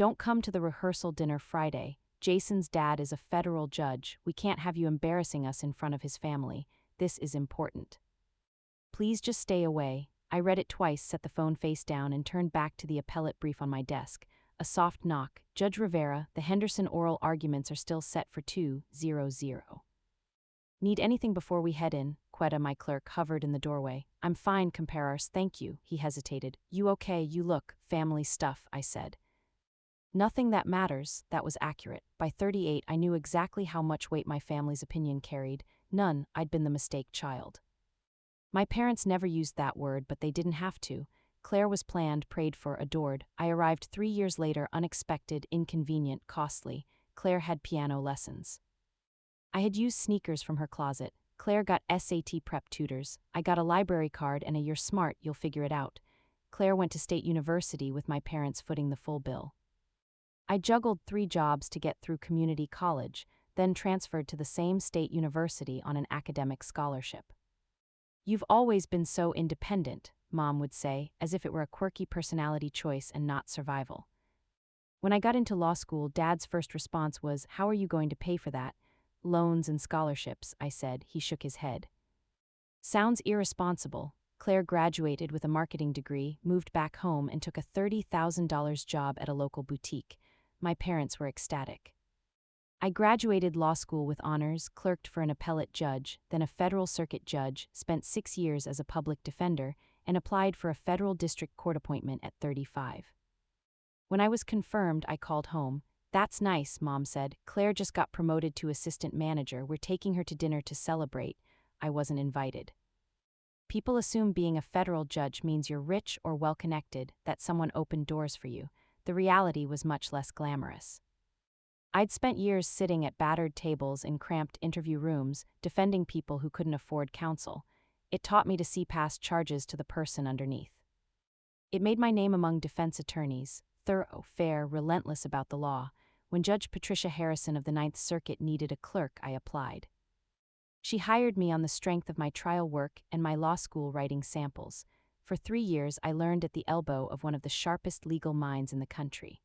Don't come to the rehearsal dinner Friday. Jason's dad is a federal judge. We can't have you embarrassing us in front of his family. This is important. Please just stay away. I read it twice, set the phone face down, and turned back to the appellate brief on my desk. A soft knock. Judge Rivera, the Henderson oral arguments are still set for 2:00. Need anything before we head in? Quetta, my clerk, hovered in the doorway. I'm fine, Comparas, thank you. He hesitated. You okay? You look. Family stuff, I said. Nothing that matters. That was accurate. By 38, I knew exactly how much weight my family's opinion carried. None. I'd been the mistake child. My parents never used that word, but they didn't have to. Claire was planned, prayed for, adored. I arrived 3 years later, unexpected, inconvenient, costly. Claire had piano lessons. I had used sneakers from her closet. Claire got SAT prep tutors. I got a library card and a "you're smart, you'll figure it out." Claire went to State University with my parents footing the full bill. I juggled 3 jobs to get through community college, then transferred to the same state university on an academic scholarship. You've always been so independent, Mom would say, as if it were a quirky personality choice and not survival. When I got into law school, Dad's first response was, "How are you going to pay for that?" "Loans and scholarships," I said. He shook his head. Sounds irresponsible. Claire graduated with a marketing degree, moved back home, and took a $30,000 job at a local boutique. My parents were ecstatic. I graduated law school with honors, clerked for an appellate judge, then a federal circuit judge, spent 6 years as a public defender, and applied for a federal district court appointment at 35. When I was confirmed, I called home. "That's nice," Mom said. "Claire just got promoted to assistant manager. We're taking her to dinner to celebrate." I wasn't invited. People assume being a federal judge means you're rich or well-connected, that someone opened doors for you. The reality was much less glamorous. I'd spent years sitting at battered tables in cramped interview rooms, defending people who couldn't afford counsel. It taught me to see past charges to the person underneath. It made my name among defense attorneys, thorough, fair, relentless about the law. When Judge Patricia Harrison of the Ninth Circuit needed a clerk, I applied. She hired me on the strength of my trial work and my law school writing samples. For 3 years, I learned at the elbow of one of the sharpest legal minds in the country.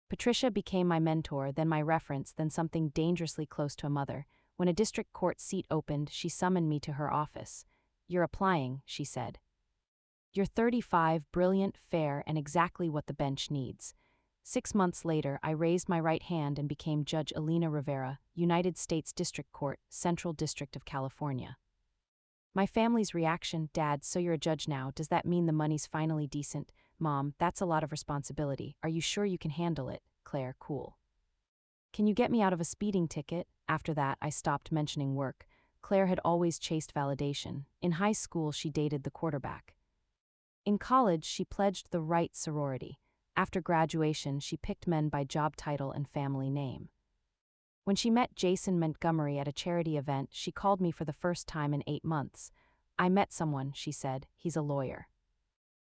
Patricia became my mentor, then my reference, then something dangerously close to a mother. When a district court seat opened, she summoned me to her office. "You're applying," she said. "You're 35, brilliant, fair, and exactly what the bench needs." 6 months later, I raised my right hand and became Judge Elena Rivera, United States District Court, Central District of California. My family's reaction: "Dad, so you're a judge now, does that mean the money's finally decent?" "Mom, that's a lot of responsibility. Are you sure you can handle it?" Claire, cool. "Can you get me out of a speeding ticket?" After that, I stopped mentioning work. Claire had always chased validation. In high school, she dated the quarterback. In college, she pledged the right sorority. After graduation, she picked men by job title and family name. When she met Jason Montgomery at a charity event, she called me for the first time in 8 months. "I met someone," she said. "He's a lawyer.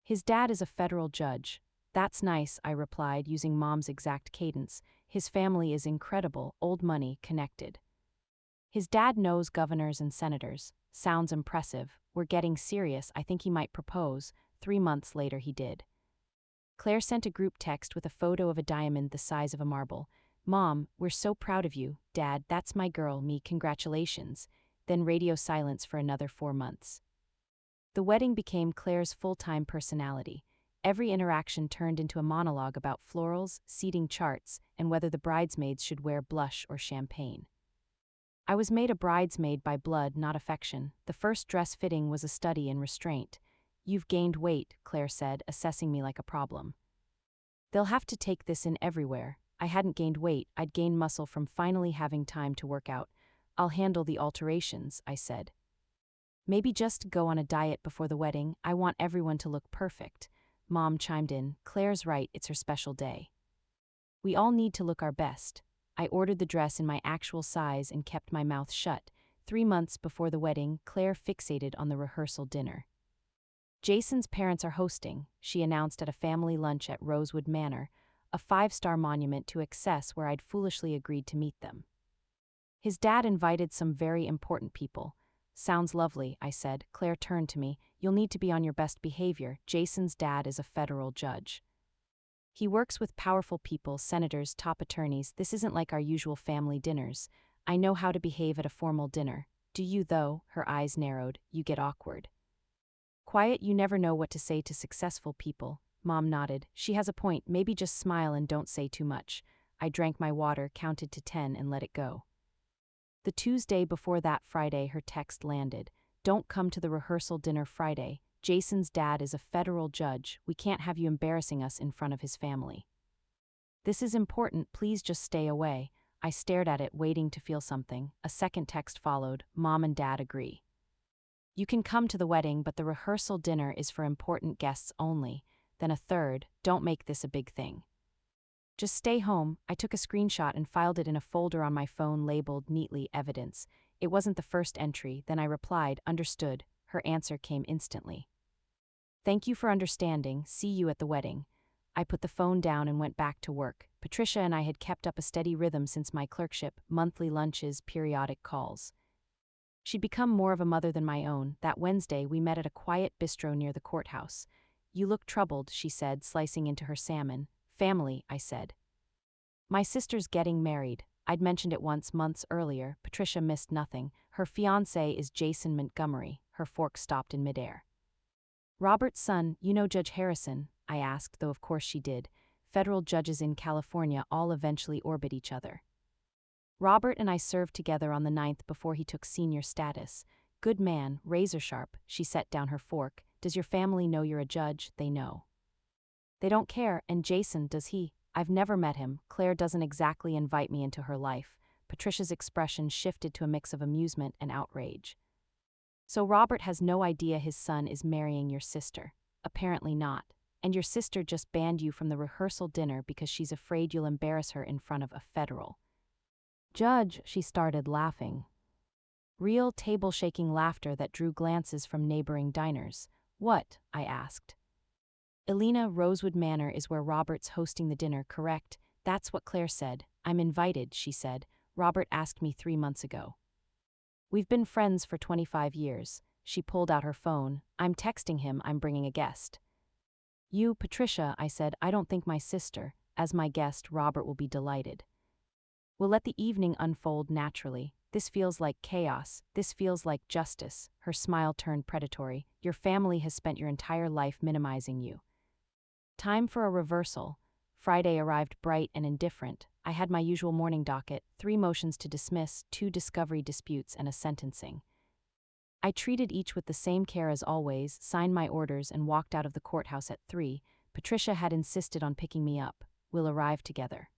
His dad is a federal judge." "That's nice," I replied, using Mom's exact cadence. "His family is incredible, old money, connected. His dad knows governors and senators." "Sounds impressive. We're getting serious. I think he might propose." 3 months later, he did. Claire sent a group text with a photo of a diamond the size of a marble. "Mom, we're so proud of you." "Dad, that's my girl, me, congratulations." Then radio silence for another 4 months. The wedding became Claire's full-time personality. Every interaction turned into a monologue about florals, seating charts, and whether the bridesmaids should wear blush or champagne. I was made a bridesmaid by blood, not affection. The first dress fitting was a study in restraint. "You've gained weight," Claire said, assessing me like a problem. "They'll have to take this in everywhere." I hadn't gained weight, I'd gained muscle from finally having time to work out. "I'll handle the alterations," I said. "Maybe just go on a diet before the wedding. I want everyone to look perfect." Mom chimed in. "Claire's right, it's her special day. We all need to look our best." I ordered the dress in my actual size and kept my mouth shut. 3 months before the wedding, Claire fixated on the rehearsal dinner. "Jason's parents are hosting," she announced at a family lunch at Rosewood Manor, a 5-star monument to excess where I'd foolishly agreed to meet them. "His dad invited some very important people." "Sounds lovely," I said. Claire turned to me. "You'll need to be on your best behavior. Jason's dad is a federal judge." He works with powerful people, senators, top attorneys. This isn't like our usual family dinners. I know how to behave at a formal dinner. Do you, though? Her eyes narrowed. You get awkward. Quiet, you never know what to say to successful people. Mom nodded. She has a point. Maybe just smile and don't say too much. I drank my water, counted to 10, and let it go. The Tuesday before that Friday, her text landed. Don't come to the rehearsal dinner Friday. Jason's dad is a federal judge. We can't have you embarrassing us in front of his family. This is important. Please just stay away. I stared at it, waiting to feel something. A second text followed. Mom and Dad agree. You can come to the wedding, but the rehearsal dinner is for important guests only. Then a third. Don't make this a big thing. Just stay home. I took a screenshot and filed it in a folder on my phone labeled neatly evidence. It wasn't the first entry. Then I replied, understood. Her answer came instantly. Thank you for understanding. See you at the wedding. I put the phone down and went back to work. Patricia and I had kept up a steady rhythm since my clerkship, monthly lunches, periodic calls. She'd become more of a mother than my own. That Wednesday, we met at a quiet bistro near the courthouse. You look troubled, she said, slicing into her salmon. Family, I said. My sister's getting married. I'd mentioned it once, months earlier. Patricia missed nothing. Her fiancé is Jason Montgomery. Her fork stopped in midair. Robert's son, you know Judge Harrison? I asked, though of course she did. Federal judges in California all eventually orbit each other. Robert and I served together on the 9th before he took senior status. Good man, razor sharp. She set down her fork. Does your family know you're a judge? They know. They don't care, and Jason, does he? I've never met him. Claire doesn't exactly invite me into her life. Patricia's expression shifted to a mix of amusement and outrage. So Robert has no idea his son is marrying your sister? Apparently not. And your sister just banned you from the rehearsal dinner because she's afraid you'll embarrass her in front of a federal judge. She started laughing. Real table-shaking laughter that drew glances from neighboring diners. What? I asked. Elena, Rosewood Manor is where Robert's hosting the dinner, correct? That's what Claire said. I'm invited, she said. Robert asked me 3 months ago. We've been friends for 25 years. She pulled out her phone. I'm texting him. I'm bringing a guest. You, Patricia, I said. I don't think my sister. As my guest, Robert will be delighted. We'll let the evening unfold naturally. This feels like chaos. This feels like justice. Her smile turned predatory. Your family has spent your entire life minimizing you. Time for a reversal. Friday arrived bright and indifferent. I had my usual morning docket, 3 motions to dismiss, 2 discovery disputes, and a sentencing. I treated each with the same care as always, signed my orders, and walked out of the courthouse at 3. Patricia had insisted on picking me up. We'll arrive together.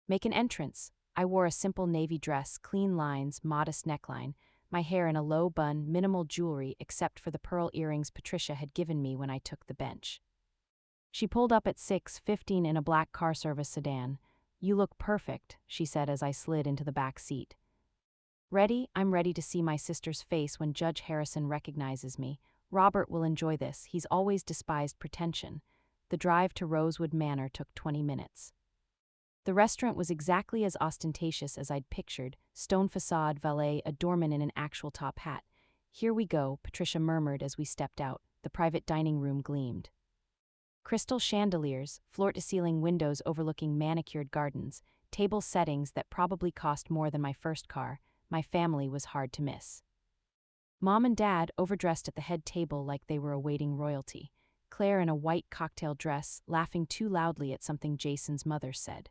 Make an entrance. I wore a simple navy dress, clean lines, modest neckline, my hair in a low bun, minimal jewelry except for the pearl earrings Patricia had given me when I took the bench. She pulled up at 6:15 in a black car service sedan. You look perfect, she said as I slid into the back seat. Ready? I'm ready to see my sister's face when Judge Harrison recognizes me. Robert will enjoy this. He's always despised pretension. The drive to Rosewood Manor took 20 minutes. The restaurant was exactly as ostentatious as I'd pictured, stone facade, valet, a doorman in an actual top hat. Here we go, Patricia murmured as we stepped out. The private dining room gleamed. Crystal chandeliers, floor-to-ceiling windows overlooking manicured gardens, table settings that probably cost more than my first car. My family was hard to miss. Mom and Dad overdressed at the head table like they were awaiting royalty. Claire in a white cocktail dress, laughing too loudly at something Jason's mother said.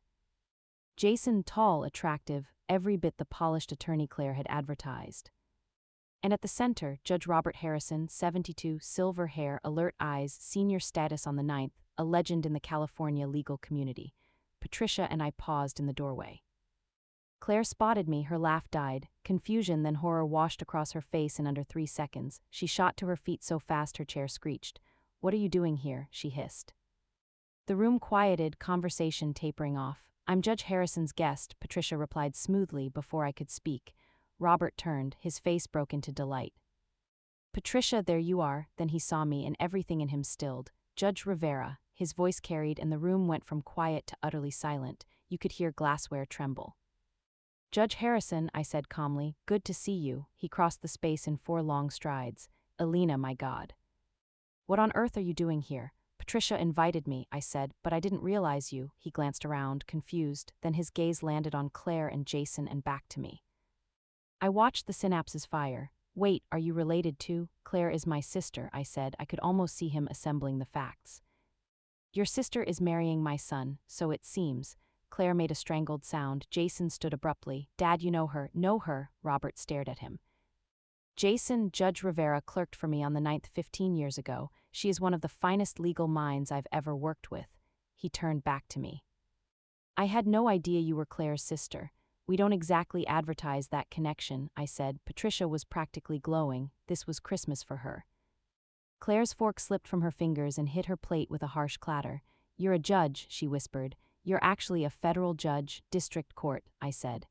Jason, tall, attractive, every bit the polished attorney Claire had advertised. And at the center, Judge Robert Harrison, 72, silver hair, alert eyes, senior status on the 9th, a legend in the California legal community. Patricia and I paused in the doorway. Claire spotted me, her laugh died. Confusion, then horror washed across her face in under 3 seconds. She shot to her feet so fast her chair screeched. What are you doing here? She hissed. The room quieted, conversation tapering off. I'm Judge Harrison's guest, Patricia replied smoothly before I could speak. Robert turned, his face broke into delight. Patricia, there you are. Then he saw me and everything in him stilled. Judge Rivera, his voice carried and the room went from quiet to utterly silent. You could hear glassware tremble. Judge Harrison, I said calmly, good to see you. He crossed the space in 4 long strides. Elena, my God. What on earth are you doing here? Patricia invited me, I said, but I didn't realize you. He glanced around, confused, then his gaze landed on Claire and Jason and back to me. I watched the synapses fire. Wait, are you related to? Claire is my sister, I said. I could almost see him assembling the facts. Your sister is marrying my son, so it seems. Claire made a strangled sound. Jason stood abruptly. Dad, you know her. Know her? Robert stared at him. Jason, Judge Rivera clerked for me on the 9th 15 years ago. She is one of the finest legal minds I've ever worked with. He turned back to me. I had no idea you were Claire's sister. We don't exactly advertise that connection, I said. Patricia was practically glowing. This was Christmas for her. Claire's fork slipped from her fingers and hit her plate with a harsh clatter. You're a judge, she whispered. You're actually a federal judge, district court, I said.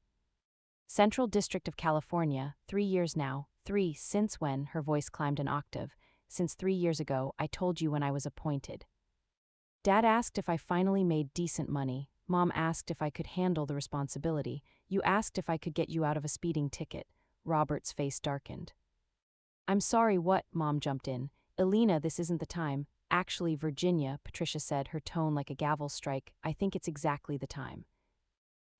Central District of California, 3 years now. 3, since when? Her voice climbed an octave. Since 3 years ago, I told you when I was appointed. Dad asked if I finally made decent money. Mom asked if I could handle the responsibility. You asked if I could get you out of a speeding ticket. Robert's face darkened. I'm sorry, what? Mom jumped in. Elena, this isn't the time. Actually, Virginia, Patricia said, her tone like a gavel strike. I think it's exactly the time.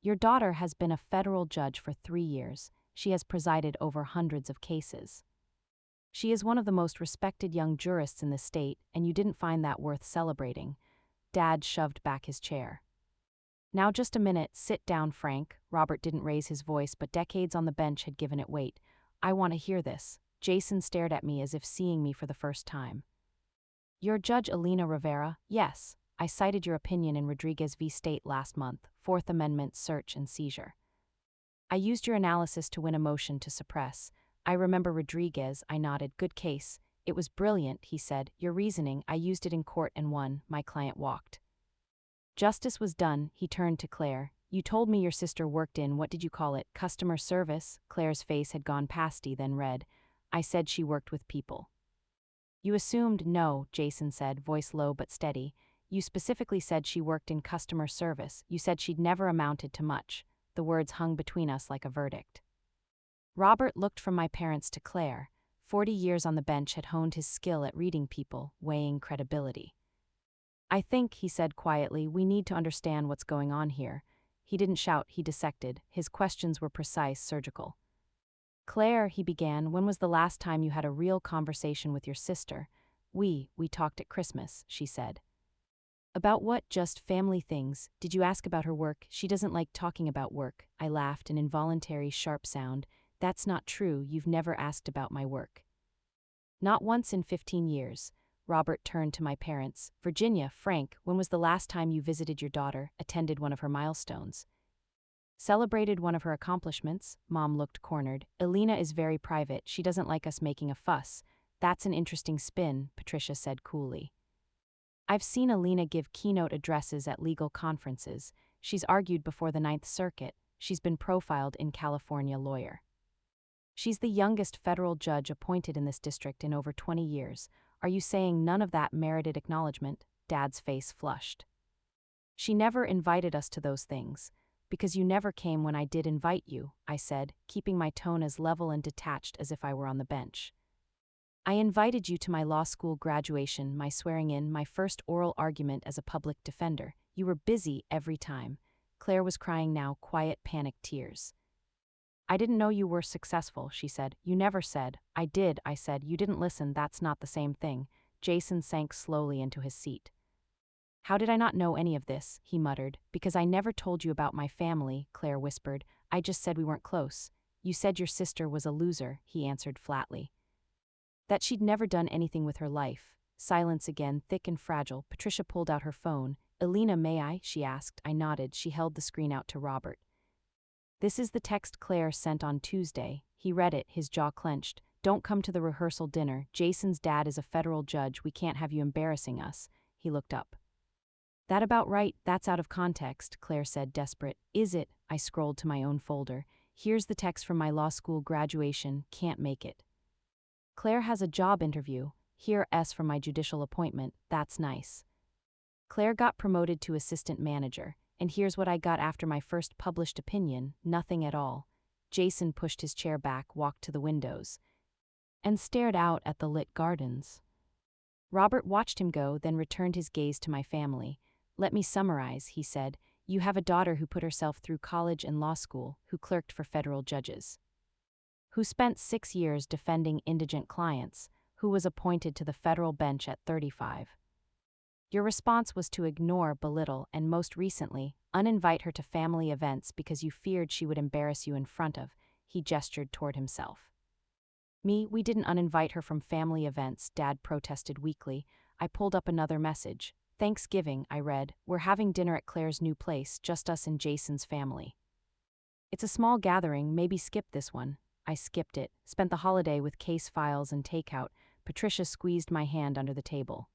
Your daughter has been a federal judge for 3 years. She has presided over hundreds of cases. She is one of the most respected young jurists in the state, and you didn't find that worth celebrating. Dad shoved back his chair. Now just a minute, sit down, Frank. Robert didn't raise his voice, but decades on the bench had given it weight. I want to hear this. Jason stared at me as if seeing me for the first time. You're Judge Elena Rivera? Yes. I cited your opinion in Rodriguez v. State last month, Fourth Amendment search and seizure. I used your analysis to win a motion to suppress. I remember Rodriguez, I nodded. Good case. It was brilliant, he said. Your reasoning, I used it in court and won. My client walked. Justice was done. He turned to Claire. You told me your sister worked in, what did you call it, customer service? Claire's face had gone pasty, then red. I said she worked with people. You assumed, no, Jason said, voice low but steady. You specifically said she worked in customer service. You said she'd never amounted to much. The words hung between us like a verdict. Robert looked from my parents to Claire. 40 years on the bench had honed his skill at reading people, weighing credibility. I think, he said quietly, we need to understand what's going on here. He didn't shout, he dissected. His questions were precise, surgical. Claire, he began, when was the last time you had a real conversation with your sister? We talked at Christmas, she said. About what? Just family things. Did you ask about her work? She doesn't like talking about work. I laughed, an involuntary sharp sound. That's not true, you've never asked about my work. Not once in 15 years. Robert turned to my parents. Virginia, Frank, when was the last time you visited your daughter, attended one of her milestones? Celebrated one of her accomplishments? Mom looked cornered. Elena is very private, she doesn't like us making a fuss. That's an interesting spin, Patricia said coolly. I've seen Elena give keynote addresses at legal conferences. She's argued before the Ninth Circuit. She's been profiled in California lawyer. She's the youngest federal judge appointed in this district in over 20 years. Are you saying none of that merited acknowledgement? Dad's face flushed. She never invited us to those things. Because you never came when I did invite you, I said, keeping my tone as level and detached as if I were on the bench. I invited you to my law school graduation, my swearing-in, my first oral argument as a public defender. You were busy every time. Claire was crying now, quiet, panicked tears. I didn't know you were successful, she said. You never said. I did, I said. You didn't listen, that's not the same thing. Jason sank slowly into his seat. How did I not know any of this? He muttered. Because I never told you about my family, Claire whispered. I just said we weren't close. You said your sister was a loser, he answered flatly. That she'd never done anything with her life. Silence again, thick and fragile. Patricia pulled out her phone. Elena, may I? She asked. I nodded. She held the screen out to Robert. This is the text Claire sent on Tuesday. He read it, his jaw clenched. Don't come to the rehearsal dinner. Jason's dad is a federal judge. We can't have you embarrassing us. He looked up. That about right, that's out of context, Claire said, desperate. Is it? I scrolled to my own folder. Here's the text from my law school graduation, can't make it. Claire has a job interview. Here S from my judicial appointment, that's nice. Claire got promoted to assistant manager, and here's what I got after my first published opinion, nothing at all. Jason pushed his chair back, walked to the windows, and stared out at the lit gardens. Robert watched him go, then returned his gaze to my family. Let me summarize, he said. You have a daughter who put herself through college and law school, who clerked for federal judges, who spent 6 years defending indigent clients, who was appointed to the federal bench at 35. Your response was to ignore, belittle, and most recently, uninvite her to family events because you feared she would embarrass you in front of. He gestured toward himself. Me, we didn't uninvite her from family events, Dad protested weakly. I pulled up another message. Thanksgiving, I read. We're having dinner at Claire's new place, just us and Jason's family. It's a small gathering, maybe skip this one. I skipped it, spent the holiday with case files and takeout. Patricia squeezed my hand under the table.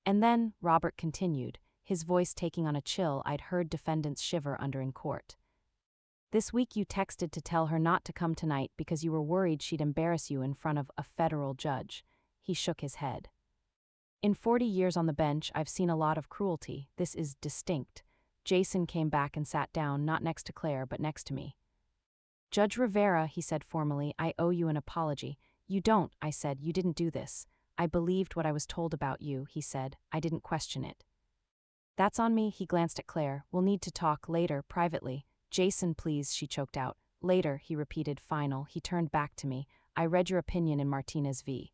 And then, Robert continued, his voice taking on a chill I'd heard defendants shiver under in court. This week you texted to tell her not to come tonight because you were worried she'd embarrass you in front of a federal judge. He shook his head. In 40 years on the bench, I've seen a lot of cruelty. This is distinct. Jason came back and sat down, not next to Claire, but next to me. Judge Rivera, he said formally, I owe you an apology. You don't, I said, you didn't do this. I believed what I was told about you, he said. I didn't question it. That's on me, he glanced at Claire. We'll need to talk later, privately. Jason, please, she choked out. Later, he repeated, final. He turned back to me. I read your opinion in Martinez v.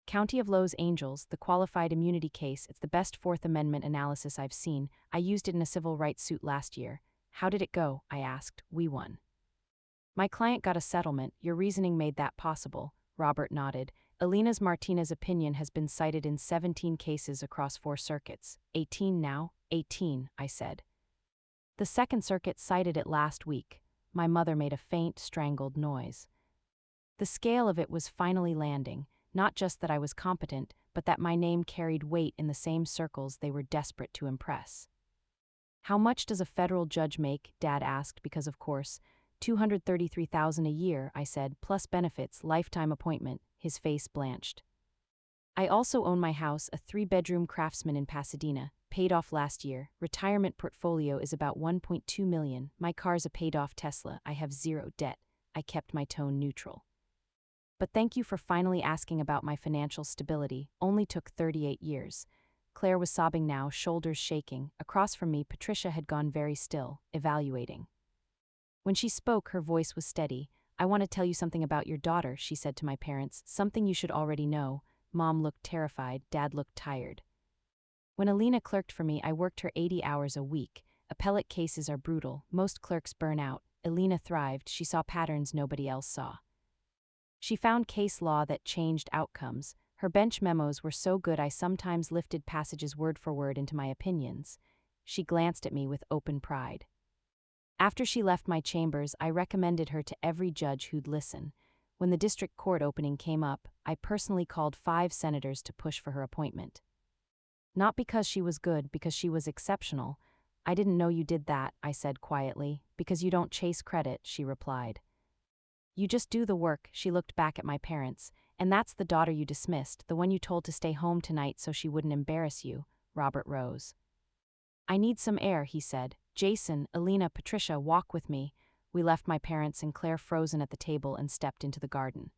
County of Los Angeles, the qualified immunity case. It's the best Fourth Amendment analysis I've seen. I used it in a civil rights suit last year. How did it go? I asked. We won. My client got a settlement. Your reasoning made that possible. Robert nodded. Alina's Martinez opinion has been cited in 17 cases across 4 circuits. 18 now? 18, I said. The Second Circuit cited it last week. My mother made a faint, strangled noise. The scale of it was finally landing, not just that I was competent, but that my name carried weight in the same circles they were desperate to impress. How much does a federal judge make? Dad asked, because of course, $233,000 a year, I said, plus benefits, lifetime appointment. His face blanched. I also own my house, a 3-bedroom Craftsman in Pasadena, paid off last year. Retirement portfolio is about $1.2 million. My car's a paid-off Tesla. I have 0 debt. I kept my tone neutral. But thank you for finally asking about my financial stability. Only took 38 years. Claire was sobbing now, shoulders shaking. Across from me, Patricia had gone very still, evaluating. When she spoke, her voice was steady. I want to tell you something about your daughter, she said to my parents, something you should already know. Mom looked terrified, Dad looked tired. When Alina clerked for me, I worked her 80 hours a week. Appellate cases are brutal, most clerks burn out. Alina thrived, she saw patterns nobody else saw. She found case law that changed outcomes. Her bench memos were so good I sometimes lifted passages word for word into my opinions. She glanced at me with open pride. After she left my chambers, I recommended her to every judge who'd listen. When the district court opening came up, I personally called 5 senators to push for her appointment. Not because she was good, because she was exceptional. I didn't know you did that, I said quietly. Because you don't chase credit, she replied. You just do the work, she looked back at my parents. And that's the daughter you dismissed, the one you told to stay home tonight so she wouldn't embarrass you. Robert rose. I need some air, he said. Jason, Alina, Patricia, walk with me. We left my parents and Claire frozen at the table and stepped into the garden.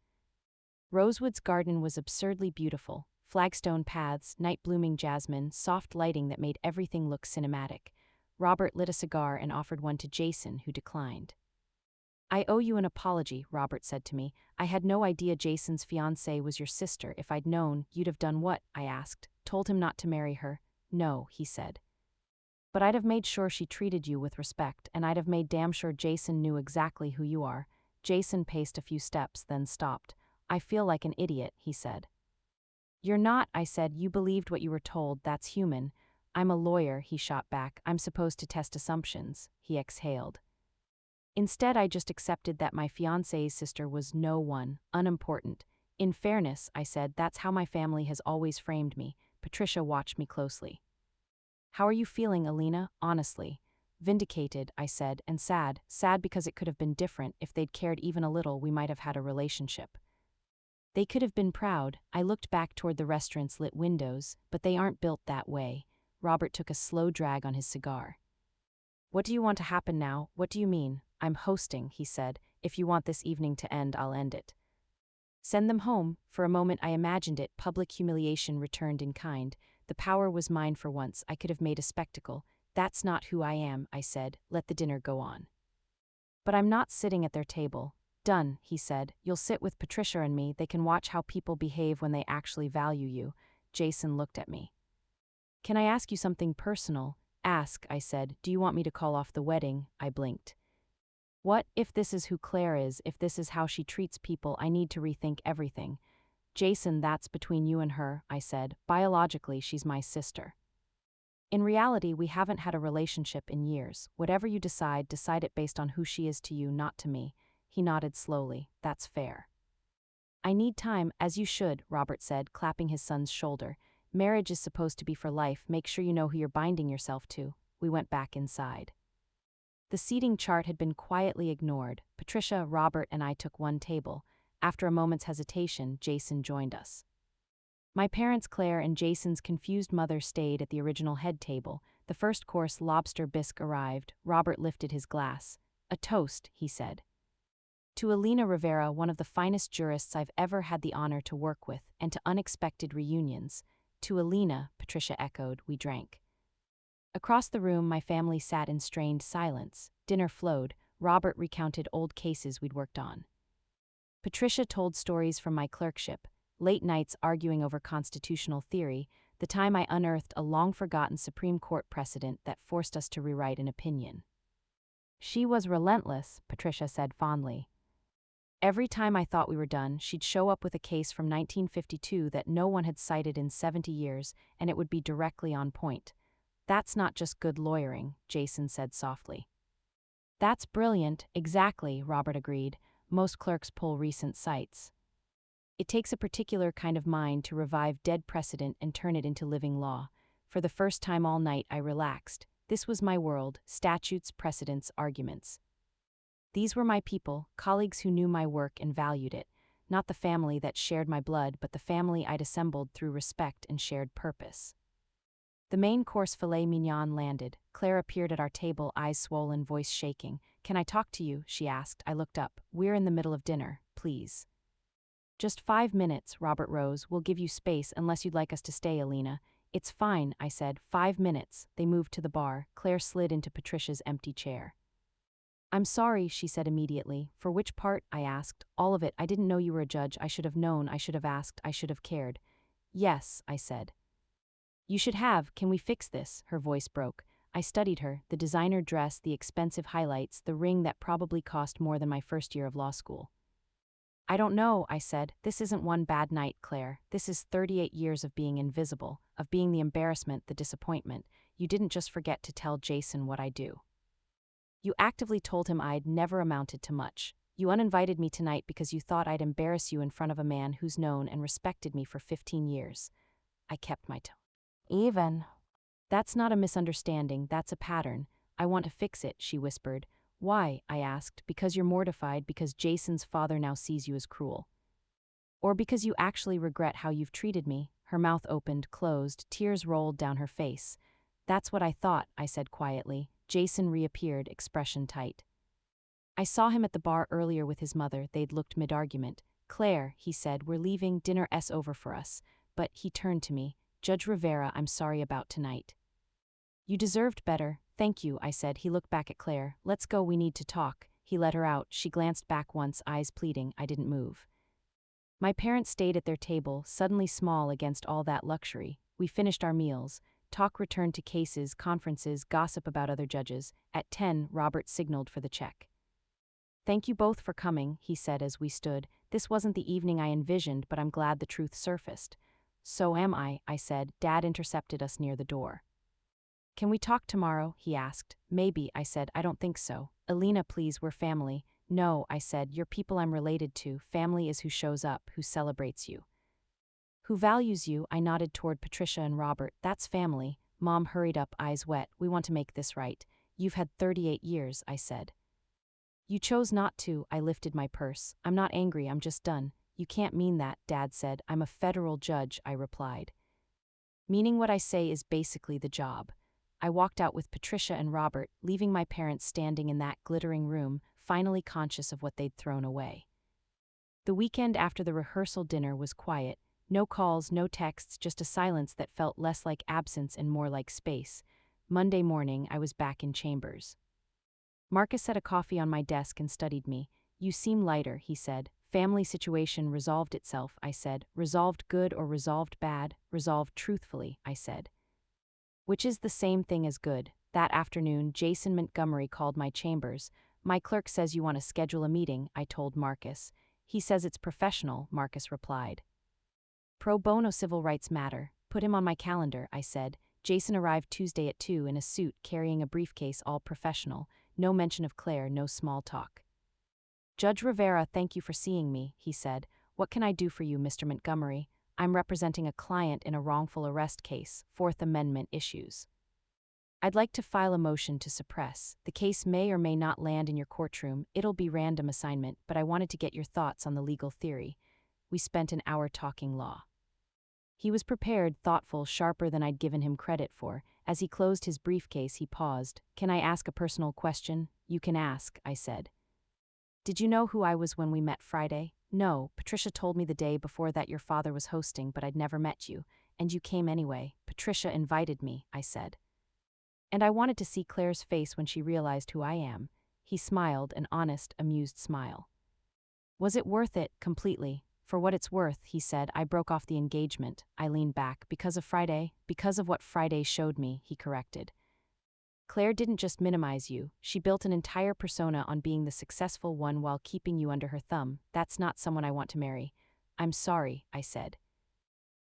Rosewood's garden was absurdly beautiful. Flagstone paths, night-blooming jasmine, soft lighting that made everything look cinematic. Robert lit a cigar and offered one to Jason, who declined. I owe you an apology, Robert said to me. I had no idea Jason's fiancée was your sister. If I'd known, you'd have done what? I asked. Told him not to marry her. No, he said. But I'd have made sure she treated you with respect, and I'd have made damn sure Jason knew exactly who you are. Jason paced a few steps, then stopped. I feel like an idiot, he said. You're not, I said. You believed what you were told. That's human. I'm a lawyer, he shot back. I'm supposed to test assumptions. He exhaled. Instead, I just accepted that my fiancé's sister was no one, unimportant. In fairness, I said, that's how my family has always framed me. Patricia watched me closely. How are you feeling, Alina? Honestly. Vindicated, I said, and sad. Sad because it could have been different. If they'd cared even a little, we might have had a relationship. They could have been proud. I looked back toward the restaurant's lit windows, but they aren't built that way. Robert took a slow drag on his cigar. What do you want to happen now? What do you mean? I'm hosting, he said. If you want this evening to end, I'll end it. Send them home. For a moment I imagined it. Public humiliation returned in kind. The power was mine for once. I could have made a spectacle. That's not who I am, I said. Let the dinner go on. But I'm not sitting at their table. Done, he said. You'll sit with Patricia and me. They can watch how people behave when they actually value you. Jason looked at me. Can I ask you something personal? Ask, I said. Do you want me to call off the wedding? I blinked. What if this is who Claire is, if this is how she treats people? I need to rethink everything. Jason, that's between you and her, I said. Biologically, she's my sister. In reality, we haven't had a relationship in years. Whatever you decide it based on who she is to you, not to me. He nodded slowly. That's fair. I need time, as you should, Robert said, clapping his son's shoulder. Marriage is supposed to be for life. Make sure you know who you're binding yourself to. We went back inside. The seating chart had been quietly ignored. Patricia, Robert, and I took one table. After a moment's hesitation, Jason joined us. My parents, Claire, and Jason's confused mother stayed at the original head table. The first course, lobster bisque, arrived. Robert lifted his glass. A toast, he said. To Elena Rivera, one of the finest jurists I've ever had the honor to work with, and to unexpected reunions. To Elena, Patricia echoed. We drank. Across the room, my family sat in strained silence. Dinner flowed. Robert recounted old cases we'd worked on. Patricia told stories from my clerkship, late nights arguing over constitutional theory, the time I unearthed a long-forgotten Supreme Court precedent that forced us to rewrite an opinion. She was relentless, Patricia said fondly. Every time I thought we were done, she'd show up with a case from 1952 that no one had cited in 70 years, and it would be directly on point. That's not just good lawyering, Jason said softly. That's brilliant, exactly, Robert agreed. Most clerks pull recent cites. It takes a particular kind of mind to revive dead precedent and turn it into living law. For the first time all night, I relaxed. This was my world: statutes, precedents, arguments. These were my people, colleagues who knew my work and valued it. Not the family that shared my blood, but the family I'd assembled through respect and shared purpose. The main course, filet mignon, landed. Claire appeared at our table, eyes swollen, voice shaking. Can I talk to you? She asked. I looked up. We're in the middle of dinner. Please. Just 5 minutes, Robert rose. We'll give you space unless you'd like us to stay, Elena. It's fine, I said. 5 minutes. They moved to the bar. Claire slid into Patricia's empty chair. I'm sorry, she said immediately. For which part? I asked. All of it. I didn't know you were a judge. I should have known. I should have asked. I should have cared. Yes, I said. You should have. Can we fix this? Her voice broke. I studied her, the designer dress, the expensive highlights, the ring that probably cost more than my first year of law school. I don't know, I said. This isn't one bad night, Claire. This is 38 years of being invisible, of being the embarrassment, the disappointment. You didn't just forget to tell Jason what I do. You actively told him I'd never amounted to much. You uninvited me tonight because you thought I'd embarrass you in front of a man who's known and respected me for 15 years. I kept my tone. Even. That's not a misunderstanding, that's a pattern. I want to fix it, she whispered. Why? I asked. Because you're mortified, because Jason's father now sees you as cruel. Or because you actually regret how you've treated me. Her mouth opened, closed, tears rolled down her face. That's what I thought, I said quietly. Jason reappeared, expression tight. I saw him at the bar earlier with his mother. They'd looked mid-argument. Claire, he said, we're leaving, dinner's over for us. But he turned to me. Judge Rivera, I'm sorry about tonight. You deserved better. Thank you, I said. He looked back at Claire. Let's go, we need to talk. He let her out. She glanced back once, eyes pleading. I didn't move. My parents stayed at their table, suddenly small against all that luxury. We finished our meals. Talk returned to cases, conferences, gossip about other judges. At 10, Robert signaled for the check. Thank you both for coming, he said as we stood. This wasn't the evening I envisioned, but I'm glad the truth surfaced. So am I said. Dad intercepted us near the door. Can we talk tomorrow? He asked. Maybe, I said. I don't think so. Elena, please, we're family. No, I said. You're people I'm related to. Family is who shows up, who celebrates you. Who values you? I nodded toward Patricia and Robert. That's family. Mom hurried up, eyes wet. We want to make this right. You've had 38 years, I said. You chose not to. I lifted my purse. I'm not angry, I'm just done. You can't mean that, Dad said. I'm a federal judge, I replied. Meaning what I say is basically the job. I walked out with Patricia and Robert, leaving my parents standing in that glittering room, finally conscious of what they'd thrown away. The weekend after the rehearsal dinner was quiet. No calls, no texts, just a silence that felt less like absence and more like space. Monday morning, I was back in chambers. Marcus set a coffee on my desk and studied me. "You seem lighter," he said. "Family situation resolved itself," I said. "Resolved good or resolved bad?" "Resolved truthfully," I said. "Which is the same thing as good." That afternoon, Jason Montgomery called my chambers. "My clerk says you want to schedule a meeting," I told Marcus. "He says it's professional," Marcus replied. "Pro bono civil rights matter. Put him on my calendar," I said. Jason arrived Tuesday at 2 in a suit, carrying a briefcase, all professional. No mention of Claire, no small talk. "Judge Rivera, thank you for seeing me," he said. "What can I do for you, Mr. Montgomery?" "I'm representing a client in a wrongful arrest case, Fourth Amendment issues. I'd like to file a motion to suppress. The case may or may not land in your courtroom. It'll be random assignment, but I wanted to get your thoughts on the legal theory." We spent an hour talking law. He was prepared, thoughtful, sharper than I'd given him credit for. As he closed his briefcase, he paused. "Can I ask a personal question?" "You can ask," I said. "Did you know who I was when we met Friday?" "No, Patricia told me the day before that your father was hosting, but I'd never met you. And you came anyway." "Patricia invited me," I said. "And I wanted to see Claire's face when she realized who I am." He smiled, an honest, amused smile. "Was it worth it?" "Completely. For what it's worth," he said. "I broke off the engagement." I leaned back. "Because of Friday?" "Because of what Friday showed me," he corrected. "Claire didn't just minimize you. She built an entire persona on being the successful one while keeping you under her thumb. That's not someone I want to marry." "I'm sorry," I said.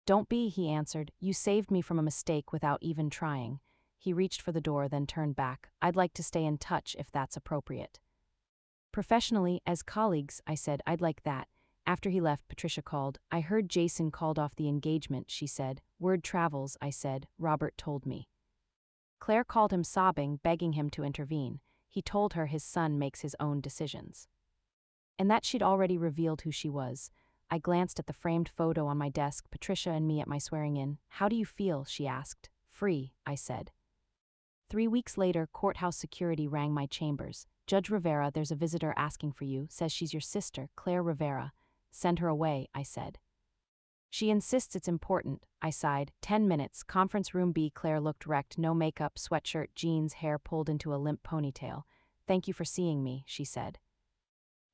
"Don't be," he answered. "You saved me from a mistake without even trying." He reached for the door, then turned back. "I'd like to stay in touch if that's appropriate." "Professionally, as colleagues," I said. "I'd like that." After he left, Patricia called. "I heard Jason called off the engagement," she said. "Word travels," I said. "Robert told me." Claire called him sobbing, begging him to intervene. He told her his son makes his own decisions. And that she'd already revealed who she was. I glanced at the framed photo on my desk, Patricia and me at my swearing-in. "How do you feel?" she asked. "Free," I said. 3 weeks later, courthouse security rang my chambers. "Judge Rivera, there's a visitor asking for you. Says she's your sister, Claire Rivera." "Send her away," I said. "She insists it's important," I sighed. 10 minutes, conference room B. Claire looked wrecked, no makeup, sweatshirt, jeans, hair pulled into a limp ponytail. "Thank you for seeing me," she said.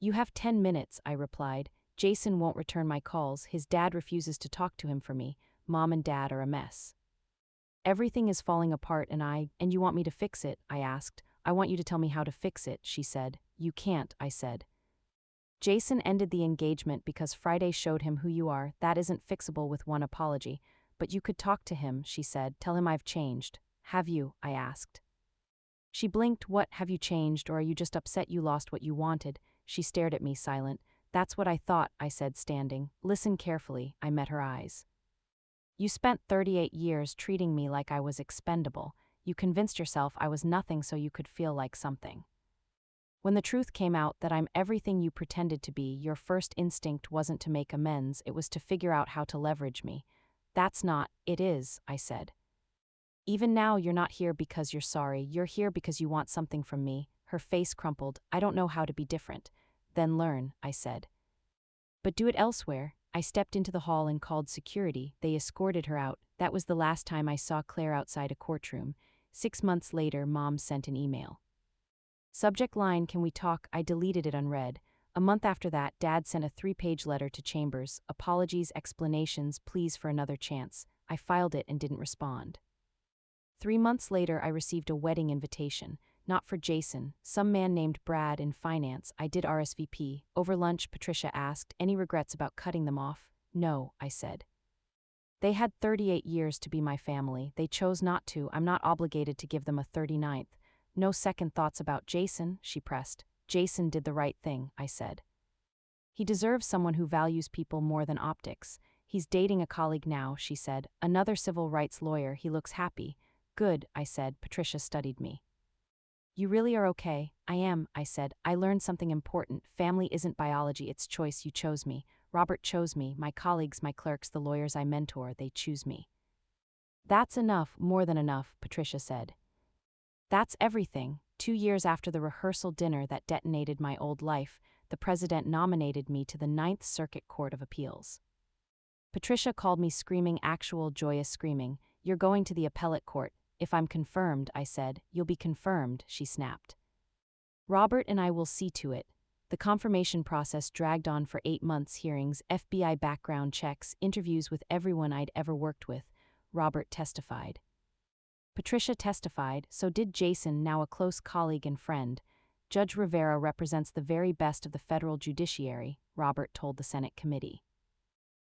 "You have 10 minutes, I replied. "Jason won't return my calls. His dad refuses to talk to him for me. Mom and Dad are a mess. Everything is falling apart and you want me to fix it?" I asked. "I want you to tell me how to fix it," she said. "You can't," I said. "Jason ended the engagement because Friday showed him who you are. That isn't fixable with one apology. But you could talk to him," she said. "Tell him I've changed." "Have you?" I asked. She blinked. "What, have you changed, or are you just upset you lost what you wanted?" She stared at me, silent. "That's what I thought," I said, standing. "Listen carefully." I met her eyes. "You spent 38 years treating me like I was expendable. You convinced yourself I was nothing so you could feel like something. When the truth came out that I'm everything you pretended to be, your first instinct wasn't to make amends, it was to figure out how to leverage me." "That's not." "It is," I said. "Even now, you're not here because you're sorry. You're here because you want something from me." Her face crumpled. "I don't know how to be different." "Then learn," I said. "But do it elsewhere." I stepped into the hall and called security. They escorted her out. That was the last time I saw Claire outside a courtroom. 6 months later, Mom sent an email. Subject line, "Can we talk?" I deleted it unread. A month after that, Dad sent a 3-page letter to Chambers. Apologies, explanations, pleas for another chance. I filed it and didn't respond. 3 months later, I received a wedding invitation. Not for Jason, some man named Brad in finance. I did RSVP. Over lunch, Patricia asked, "Any regrets about cutting them off?" "No," I said. "They had 38 years to be my family. They chose not to. I'm not obligated to give them a 39th. "No second thoughts about Jason?" she pressed. "Jason did the right thing," I said. "He deserves someone who values people more than optics. He's dating a colleague now," she said. "Another civil rights lawyer. He looks happy." "Good," I said. Patricia studied me. "You really are okay?" "I am," I said. "I learned something important. Family isn't biology, it's choice. You chose me. Robert chose me. My colleagues, my clerks, the lawyers I mentor, they choose me." "That's enough, more than enough," Patricia said. "That's everything." 2 years after the rehearsal dinner that detonated my old life, the the president nominated me to the Ninth Circuit Court of Appeals. Patricia called me screaming, actual joyous screaming. "You're going to the appellate court." "If I'm confirmed," I said. "You'll be confirmed," she snapped. "Robert and I will see to it." The confirmation process dragged on for 8 months: hearings, FBI background checks, interviews with everyone I'd ever worked with. Robert testified. Patricia testified, so did Jason, now a close colleague and friend. "Judge Rivera represents the very best of the federal judiciary," Robert told the Senate committee.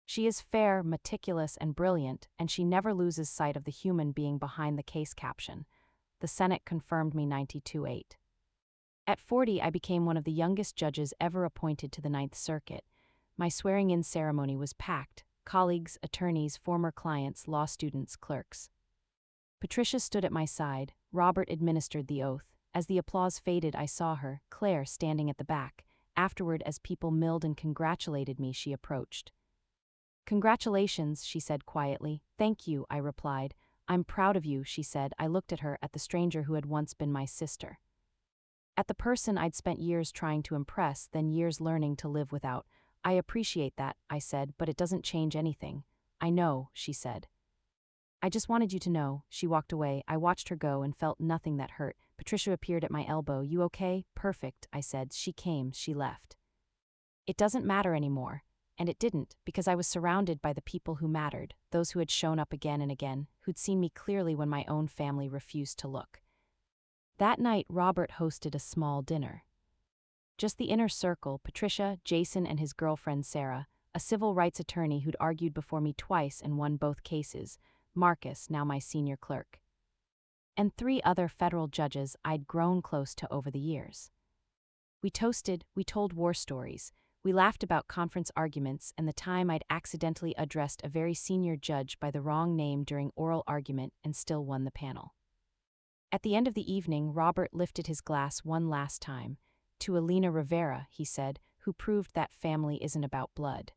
"She is fair, meticulous, and brilliant, and she never loses sight of the human being behind the case caption." The Senate confirmed me 92-8. At 40, I became one of the youngest judges ever appointed to the Ninth Circuit. My swearing-in ceremony was packed: colleagues, attorneys, former clients, law students, clerks. Patricia stood at my side. Robert administered the oath. As the applause faded, I saw her, Claire, standing at the back. Afterward, as people milled and congratulated me, she approached. "Congratulations," she said quietly. "Thank you," I replied. "I'm proud of you," she said. I looked at her, at the stranger who had once been my sister. At the person I'd spent years trying to impress, then years learning to live without. "I appreciate that," I said, "but it doesn't change anything." "I know," she said. "I just wanted you to know." She walked away. I watched her go and felt nothing that hurt. Patricia appeared at my elbow. "You okay?" "Perfect," I said. She came, she left. It doesn't matter anymore. And it didn't, because I was surrounded by the people who mattered, those who had shown up again and again, who'd seen me clearly when my own family refused to look. That night, Robert hosted a small dinner. Just the inner circle: Patricia, Jason, and his girlfriend Sarah, a civil rights attorney who'd argued before me twice and won both cases, Marcus, now my senior clerk, and 3 other federal judges I'd grown close to over the years. We toasted, we told war stories, we laughed about conference arguments and the time I'd accidentally addressed a very senior judge by the wrong name during oral argument and still won the panel. At the end of the evening, Robert lifted his glass one last time. "To Elena Rivera," he said, "who proved that family isn't about blood.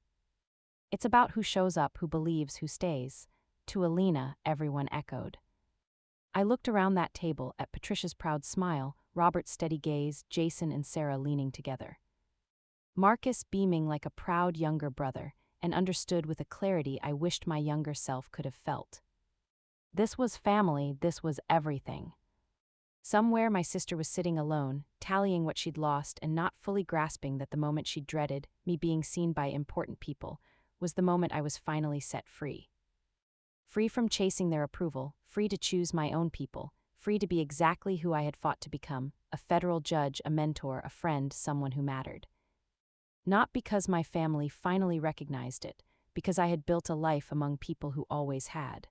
It's about who shows up, who believes, who stays." "To Elena," everyone echoed. I looked around that table, at Patricia's proud smile, Robert's steady gaze, Jason and Sarah leaning together, Marcus beaming like a proud younger brother, and understood with a clarity I wished my younger self could have felt. This was family, this was everything. Somewhere my sister was sitting alone, tallying what she'd lost and not fully grasping that the moment she dreaded, me being seen by important people, was the moment I was finally set free. Free from chasing their approval, free to choose my own people, free to be exactly who I had fought to become: a federal judge, a mentor, a friend, someone who mattered. Not because my family finally recognized it, because I had built a life among people who always had.